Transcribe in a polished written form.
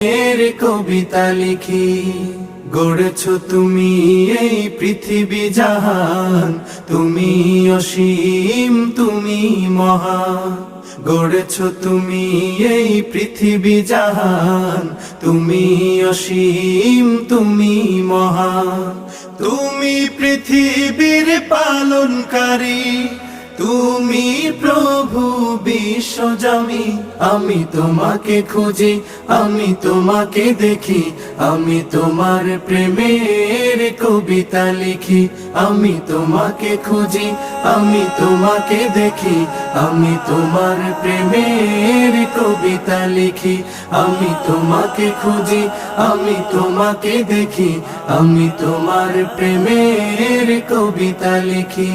এর কবিতা লিখি। গড়েছো তুমি এই পৃথিবী জাহান, তুমি অসীম তুমি মহান। গড়েছো তুমি এই পৃথিবী জাহান, তুমি অসীম তুমি মহান। তুমি পৃথিবীর পালনকারী, তুমি প্রভু বিশ্বজামি। আমি তোমাকে খুঁজি, আমি তোমাকে দেখি, আমি তোমার প্রেমের কবিতা লিখি। আমি তোমাকে খুঁজি, আমি তোমাকে দেখি, আমি তোমার প্রেমের কবিতা লিখি। আমি তোমাকে খুঁজি, আমি তোমাকে দেখি, আমি তোমার প্রেমের কবিতা লিখি।